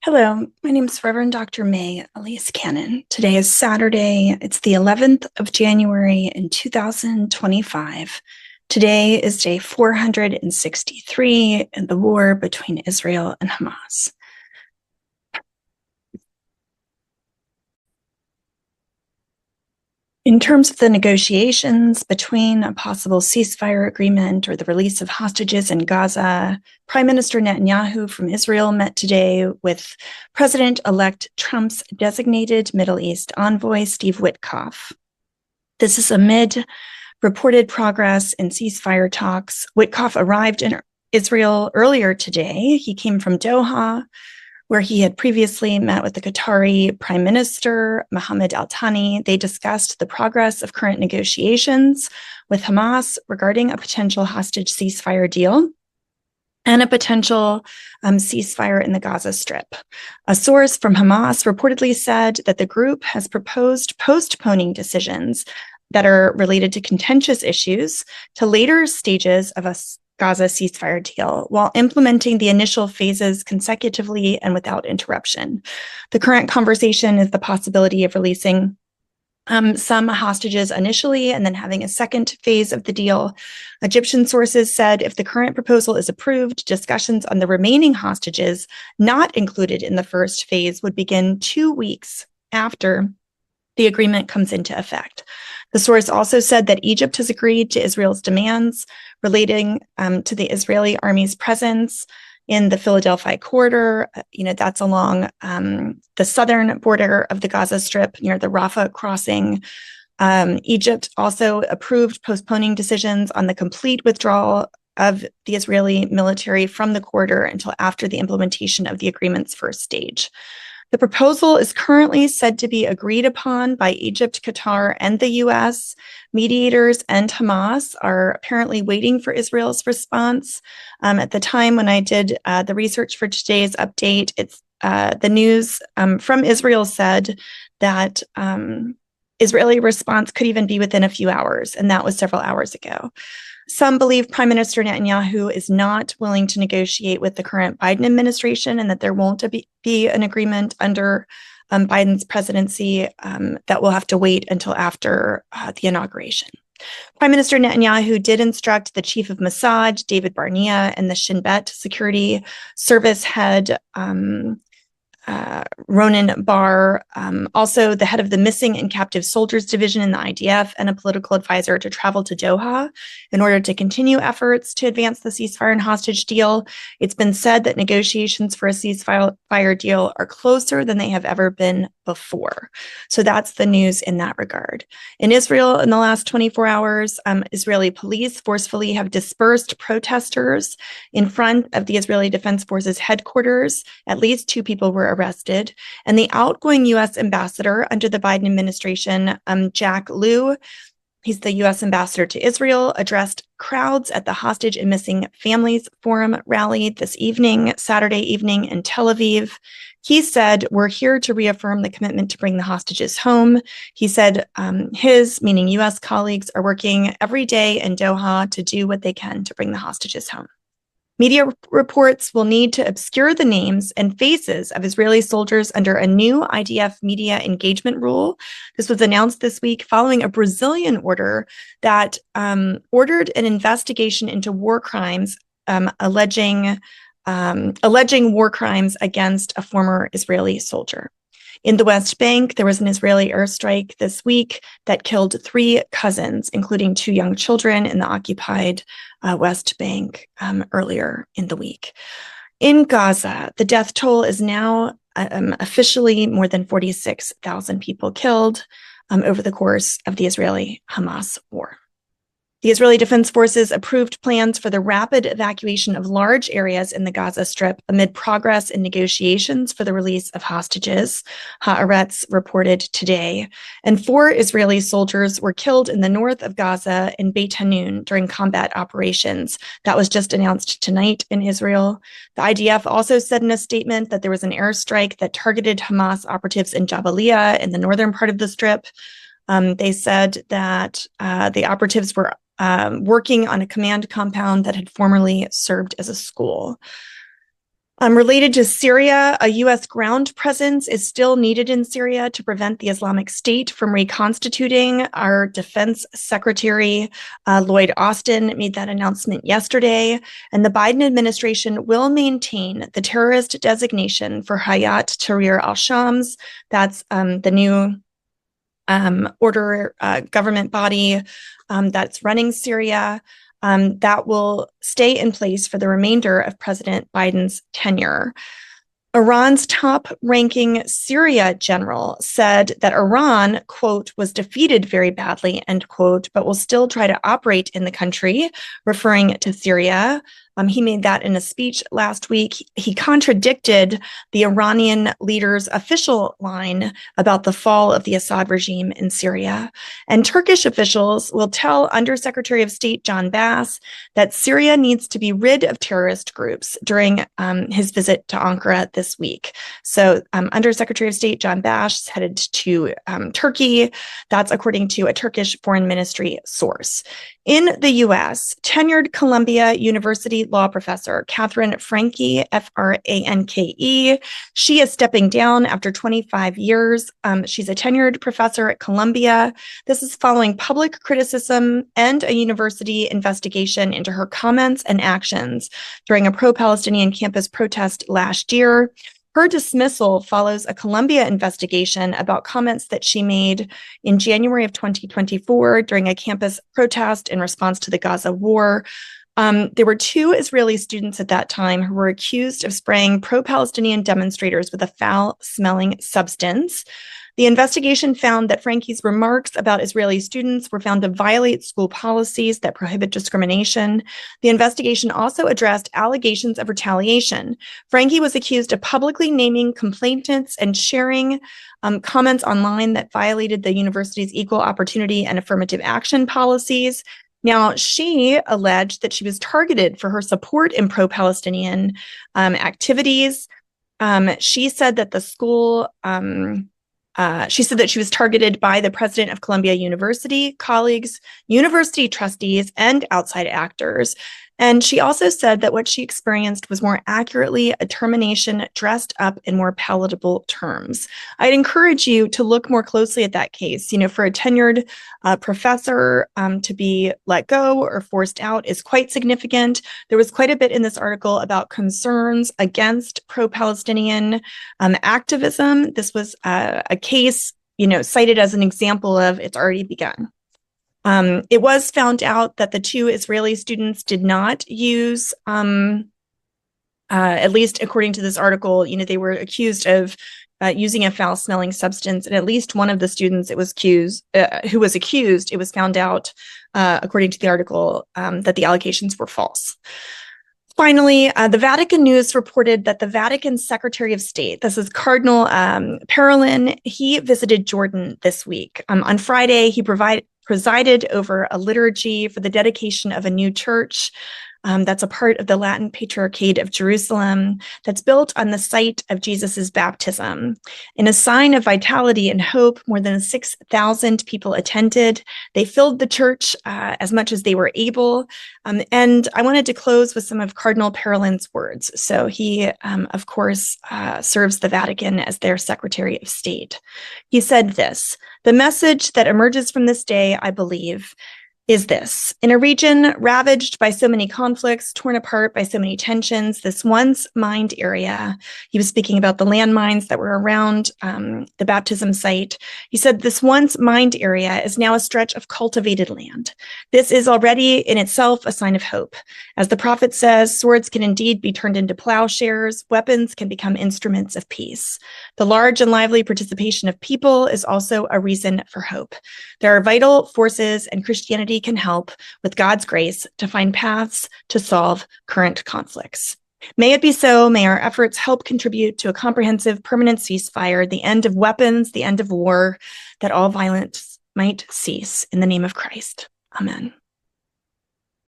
Hello, my name is Reverend Dr. May Elise Cannon. Today is Saturday. It's the 11th of January in 2025. Today is day 463 in the war between Israel and Hamas. In terms of the negotiations between a possible ceasefire agreement or the release of hostages in Gaza, Prime Minister Netanyahu from Israel met today with President-elect Trump's designated Middle East envoy, Steve Witkoff. This is amid reported progress in ceasefire talks. Witkoff arrived in Israel earlier today. He came from Doha, where he had previously met with the Qatari Prime Minister, Mohammed Al Thani. They discussed the progress of current negotiations with Hamas regarding a potential hostage ceasefire deal and a potential ceasefire in the Gaza Strip. A source from Hamas reportedly said that the group has proposed postponing decisions that are related to contentious issues to later stages of a Gaza ceasefire deal while implementing the initial phases consecutively and without interruption. The current conversation is the possibility of releasing some hostages initially and then having a second phase of the deal. Egyptian sources said if the current proposal is approved, discussions on the remaining hostages not included in the first phase would begin 2 weeks after the agreement comes into effect. The source also said that Egypt has agreed to Israel's demands relating to the Israeli army's presence in the Philadelphia corridor. That's along the southern border of the Gaza Strip near the Rafah crossing. Egypt also approved postponing decisions on the complete withdrawal of the Israeli military from the corridor until after the implementation of the agreement's first stage. The proposal is currently said to be agreed upon by Egypt, Qatar, and the U.S. Mediators and Hamas are apparently waiting for Israel's response. At the time when I did the research for today's update, the news from Israel said that Israeli response could even be within a few hours, and that was several hours ago. Some believe Prime Minister Netanyahu is not willing to negotiate with the current Biden administration and that there won't be an agreement under Biden's presidency that will have to wait until after the inauguration. Prime Minister Netanyahu did instruct the chief of Mossad, David Barnea, and the Shin Bet security service head, Ronan Bar, also the head of the Missing and Captive Soldiers Division in the IDF, and a political advisor to travel to Doha in order to continue efforts to advance the ceasefire and hostage deal. It's been said that negotiations for a ceasefire deal are closer than they have ever been before. So that's the news in that regard. In Israel, in the last 24 hours, Israeli police forcefully have dispersed protesters in front of the Israeli Defense Forces headquarters. At least 2 people were arrested. And the outgoing U.S. ambassador under the Biden administration, Jack Lew, he's the U.S. ambassador to Israel, addressed crowds at the Hostage and Missing Families Forum rally this evening, Saturday evening in Tel Aviv. He said, "We're here to reaffirm the commitment to bring the hostages home." He said his, meaning U.S. colleagues, are working every day in Doha to do what they can to bring the hostages home. Media reports will need to obscure the names and faces of Israeli soldiers under a new IDF media engagement rule. This was announced this week following a Brazilian order that ordered an investigation into war crimes, alleging war crimes against a former Israeli soldier. In the West Bank, there was an Israeli airstrike this week that killed 3 cousins, including 2 young children in the occupied West Bank earlier in the week. In Gaza, the death toll is now officially more than 46,000 people killed over the course of the Israeli-Hamas war. The Israeli Defense Forces approved plans for the rapid evacuation of large areas in the Gaza Strip amid progress in negotiations for the release of hostages, Haaretz reported today. And 4 Israeli soldiers were killed in the north of Gaza in Beit Hanun during combat operations. That was just announced tonight in Israel. The IDF also said in a statement that there was an airstrike that targeted Hamas operatives in Jabalia in the northern part of the Strip. They said that the operatives were working on a command compound that had formerly served as a school. Related to Syria, a U.S. ground presence is still needed in Syria to prevent the Islamic State from reconstituting. Our Defense Secretary, Lloyd Austin, made that announcement yesterday, and the Biden administration will maintain the terrorist designation for Hayat Tahrir al-Shams. That's the new government body that's running Syria. That will stay in place for the remainder of President Biden's tenure. Iran's top-ranking Syria general said that Iran, quote, was defeated very badly, end quote, but will still try to operate in the country, referring to Syria. He made that in a speech last week. He contradicted the Iranian leader's official line about the fall of the Assad regime in Syria. And Turkish officials will tell Undersecretary of State John Bass that Syria needs to be rid of terrorist groups during his visit to Ankara this week. So Undersecretary of State John Bass headed to Turkey. That's according to a Turkish Foreign Ministry source. In the U.S., tenured Columbia University law professor Catherine Franke, Franke, she is stepping down after 25 years. She's a tenured professor at Columbia. This is following public criticism and a university investigation into her comments and actions during a pro-Palestinian campus protest last year. Her dismissal follows a Columbia investigation about comments that she made in January of 2024 during a campus protest in response to the Gaza war. There were 2 Israeli students at that time who were accused of spraying pro-Palestinian demonstrators with a foul-smelling substance. The investigation found that Franke's remarks about Israeli students were found to violate school policies that prohibit discrimination. The investigation also addressed allegations of retaliation. Franke was accused of publicly naming complainants and sharing comments online that violated the university's equal opportunity and affirmative action policies. Now, she alleged that she was targeted for her support in pro-Palestinian activities. She said that the school... she said that she was targeted by the president of Columbia University, colleagues, university trustees, and outside actors. And she also said that what she experienced was more accurately a termination dressed up in more palatable terms. I'd encourage you to look more closely at that case. You know, for a tenured professor to be let go or forced out is quite significant. There was quite a bit in this article about concerns against pro-Palestinian activism. This was a case, you know, cited as an example of it's already begun. It was found out that the 2 Israeli students did not use, at least according to this article, you know, they were accused of using a foul-smelling substance, and at least one of the students it was who was accused, it was found out, according to the article, that the allegations were false. Finally, the Vatican News reported that the Vatican Secretary of State, this is Cardinal Parolin, he visited Jordan this week. On Friday, he presided over a liturgy for the dedication of a new church that's a part of the Latin Patriarchate of Jerusalem that's built on the site of Jesus's baptism. In a sign of vitality and hope, more than 6,000 people attended. They filled the church as much as they were able. And I wanted to close with some of Cardinal Parolin's words. So he, of course, serves the Vatican as their Secretary of State. He said this: "The message that emerges from this day, I believe, is this: in a region ravaged by so many conflicts, torn apart by so many tensions, this once mined area," he was speaking about the landmines that were around the baptism site. He said, "This once mined area is now a stretch of cultivated land. This is already in itself a sign of hope. As the prophet says, swords can indeed be turned into plowshares, weapons can become instruments of peace. The large and lively participation of people is also a reason for hope. There are vital forces, and Christianity can help, with God's grace, to find paths to solve current conflicts. May it be so. May our efforts help contribute to a comprehensive, permanent ceasefire, the end of weapons, the end of war, that all violence might cease. In the name of Christ. Amen."